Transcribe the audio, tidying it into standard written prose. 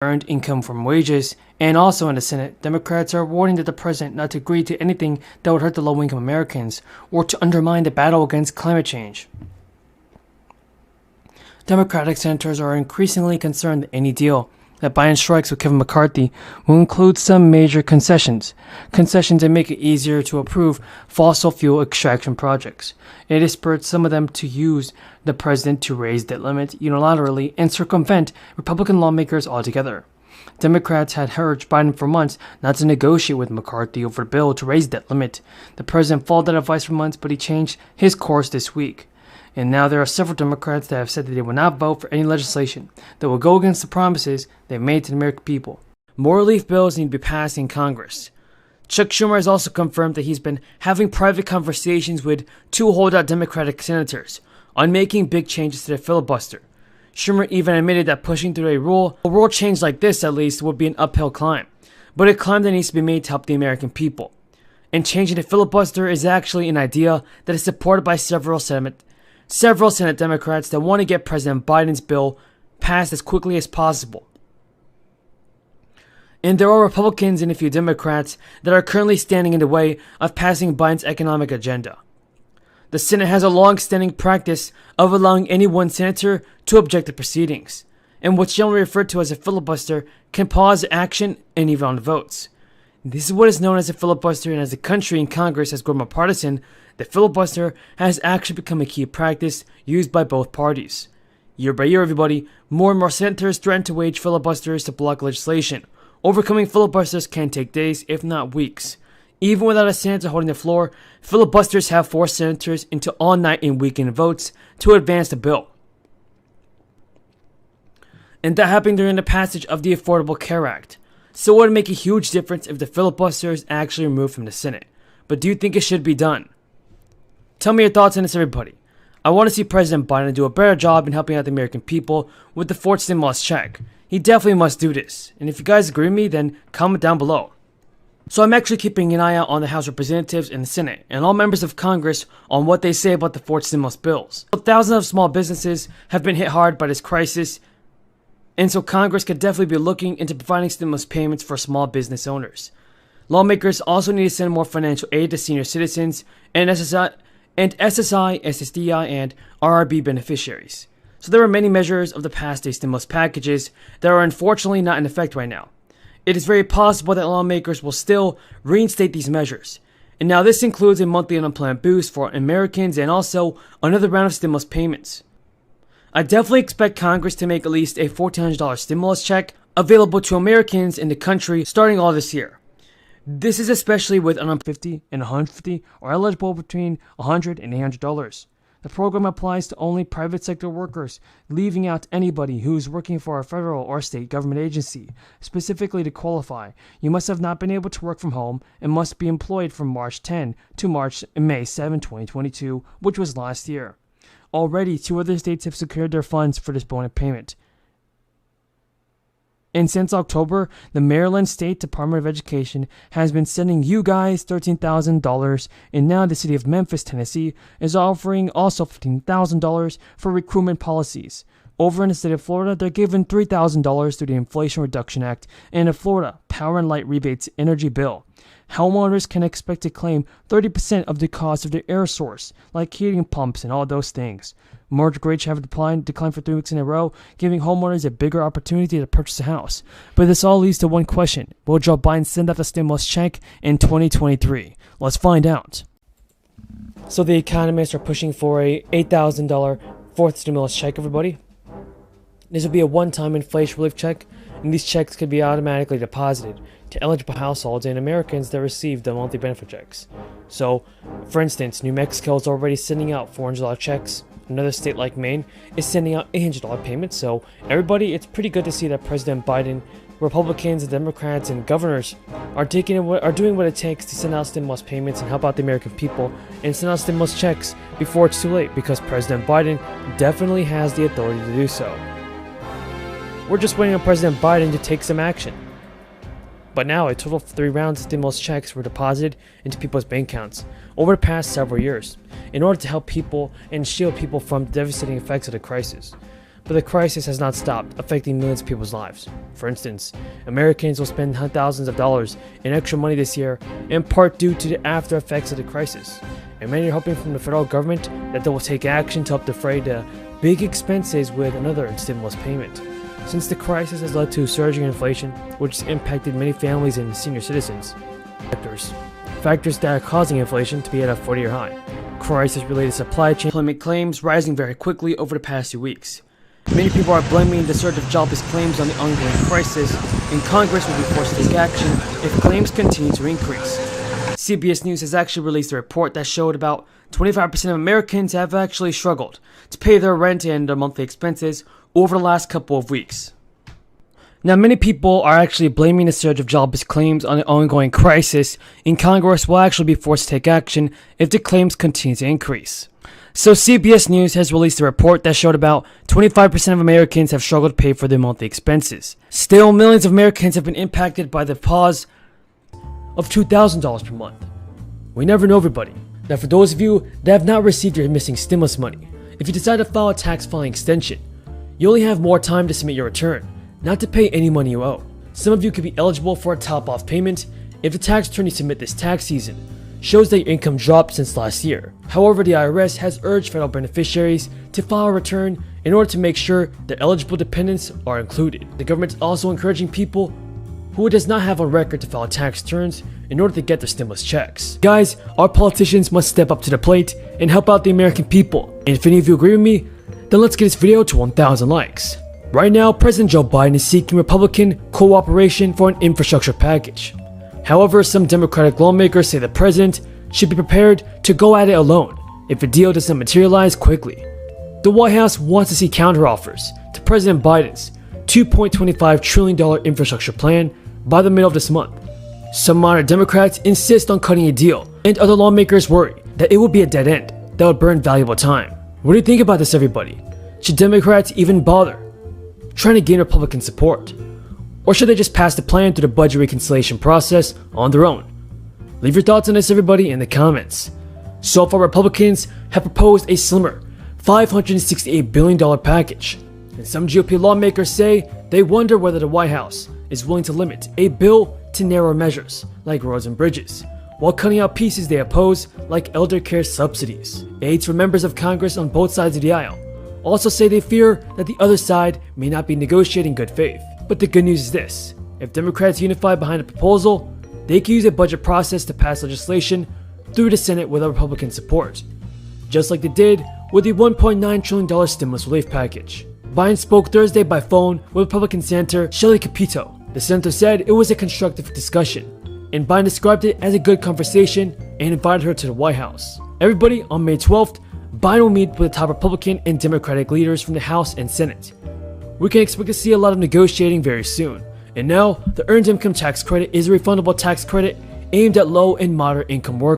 earned income from wages. And also in the Senate, Democrats are warning that the president not to agree to anything that would hurt the low-income Americans or to undermine the battle against climate change. Democratic senators are increasingly concerned that any deal that Biden strikes with Kevin McCarthy will include some major concessions that make it easier to approve fossil fuel extraction projects. It has spurred some of them to use the president to raise debt limit unilaterally and circumvent Republican lawmakers altogether. Democrats had urged Biden for months not to negotiate with McCarthy over a bill to raise debt limit. The president followed that advice for months, but he changed his course this week. And now there are several Democrats that have said that they will not vote for any legislation that will go against the promises they made to the American people. More relief bills need to be passed in Congress. Chuck Schumer has also confirmed that he's been having private conversations with two holdout Democratic senators on making big changes to the filibuster. Schumer even admitted that pushing through a rule change like this at least would be an uphill climb, but a climb that needs to be made to help the American people. And changing the filibuster is actually an idea that is supported by several Senate Democrats that want to get President Biden's bill passed as quickly as possible. And there are Republicans and a few Democrats that are currently standing in the way of passing Biden's economic agenda. The Senate has a long-standing practice of allowing any one senator to object to proceedings, and what's generally referred to as a filibuster can pause action and even on votes. This is what is known as a filibuster, and as the country and Congress has grown more partisan, the filibuster has actually become a key practice used by both parties. Year by year, everybody, more and more senators threaten to wage filibusters to block legislation. Overcoming filibusters can take days, if not weeks. Even without a senator holding the floor, filibusters have forced senators into all-night and weekend votes to advance the bill. And that happened during the passage of the Affordable Care Act. So it would make a huge difference if the filibuster is actually removed from the Senate. But do you think it should be done? Tell me your thoughts on this, everybody. I want to see President Biden do a better job in helping out the American people with the fourth stimulus check. He definitely must do this. And if you guys agree with me, then comment down below. So I'm actually keeping an eye out on the House of Representatives and the Senate, and all members of Congress on what they say about the fourth stimulus bills. Thousands of small businesses have been hit hard by this crisis, and so Congress could definitely be looking into providing stimulus payments for small business owners. Lawmakers also need to send more financial aid to senior citizens and SSI, SSDI, and RRB beneficiaries. So there are many measures of the past day stimulus packages that are unfortunately not in effect right now. It is very possible that lawmakers will still reinstate these measures. And now this includes a monthly unemployment boost for Americans and also another round of stimulus payments. I definitely expect Congress to make at least a $1,400 stimulus check available to Americans in the country starting all this year. This is especially with $50 and $150 are eligible between $100 and $800. The program applies to only private sector workers, leaving out anybody who is working for a federal or state government agency. Specifically to qualify, you must have not been able to work from home and must be employed from March 10 to May 7, 2022, which was last year. Already, 2 other states have secured their funds for this bonus payment. And since October, the Maryland State Department of Education has been sending you guys $13,000, and now the city of Memphis, Tennessee is offering also $15,000 for recruitment policies. Over in the state of Florida, they're giving $3,000 through the Inflation Reduction Act and the Florida Power and Light Rebates Energy Bill. Homeowners can expect to claim 30% of the cost of their air source, like heating pumps and all those things. Mortgage rates have declined for 3 weeks in a row, giving homeowners a bigger opportunity to purchase a house. But this all leads to one question. Will Joe Biden send out the stimulus check in 2023? Let's find out. So the economists are pushing for a $8,000 fourth stimulus check, everybody. This will be a one-time inflation relief check, and these checks could be automatically deposited to eligible households and Americans that receive the monthly benefit checks. So, for instance, New Mexico is already sending out $400 checks. Another state like Maine is sending out $800 payments. So, everybody, it's pretty good to see that President Biden, Republicans, and Democrats, and governors are doing what it takes to send out stimulus payments and help out the American people and send out stimulus checks before it's too late, because President Biden definitely has the authority to do so. We're just waiting on President Biden to take some action. But now, a total of 3 rounds of stimulus checks were deposited into people's bank accounts over the past several years in order to help people and shield people from the devastating effects of the crisis. but the crisis has not stopped affecting millions of people's lives. For instance, Americans will spend thousands of dollars in extra money this year, in part due to the after effects of the crisis. And many are hoping from the federal government that they will take action to help defray the big expenses with another stimulus payment. Since the crisis has led to surging inflation, which has impacted many families and senior citizens. Factors that are causing inflation to be at a 40-year high. Crisis-related supply chain employment claims rising very quickly over the past 2 weeks. Many people are blaming the surge of jobless claims on the ongoing crisis, and Congress will be forced to take action if claims continue to increase. CBS News has actually released a report that showed about 25% of Americans have actually struggled to pay their rent and their monthly expenses over the last couple of weeks. Now, many people are actually blaming the surge of jobless claims on the ongoing crisis, and Congress will actually be forced to take action if the claims continue to increase. So CBS News has released a report that showed about 25% of Americans have struggled to pay for their monthly expenses. Still, millions of Americans have been impacted by the pause of $2,000 per month. We never know, everybody. Now, for those of you that have not received your missing stimulus money, if you decide to file a tax filing extension, you only have more time to submit your return, not to pay any money you owe. Some of you could be eligible for a top-off payment if the tax return you submit this tax season shows that your income dropped since last year. However, the IRS has urged federal beneficiaries to file a return in order to make sure that eligible dependents are included. The government is also encouraging people who it does not have on record to file tax returns in order to get their stimulus checks. Guys, our politicians must step up to the plate and help out the American people. And if any of you agree with me, then let's get this video to 1,000 likes. Right now, President Joe Biden is seeking Republican cooperation for an infrastructure package. However, some Democratic lawmakers say the president should be prepared to go at it alone if the deal doesn't materialize quickly. The White House wants to see counteroffers to President Biden's $2.25 trillion infrastructure plan by the middle of this month. Some moderate Democrats insist on cutting a deal, and other lawmakers worry that it will be a dead end that would burn valuable time. What do you think about this, everybody? Should Democrats even bother trying to gain Republican support? Or should they just pass the plan through the budget reconciliation process on their own? Leave your thoughts on this, everybody, in the comments. So far, Republicans have proposed a slimmer $568 billion package, and some GOP lawmakers say they wonder whether the White House is willing to limit a bill to narrow measures like roads and bridges, while cutting out pieces they oppose like elder care subsidies. Aides from members of Congress on both sides of the aisle also say they fear that the other side may not be negotiating in good faith. But the good news is this: if Democrats unify behind a proposal, they can use a budget process to pass legislation through the Senate without Republican support, just like they did with the $1.9 trillion stimulus relief package. Biden spoke Thursday by phone with Republican Senator Shelley Capito. The senator said it was a constructive discussion, and Biden described it as a good conversation and invited her to the White House. Everybody, on May 12th, Biden will meet with the top Republican and Democratic leaders from the House and Senate. We can expect to see a lot of negotiating very soon. And now, the Earned Income Tax Credit is a refundable tax credit aimed at low and moderate income workers.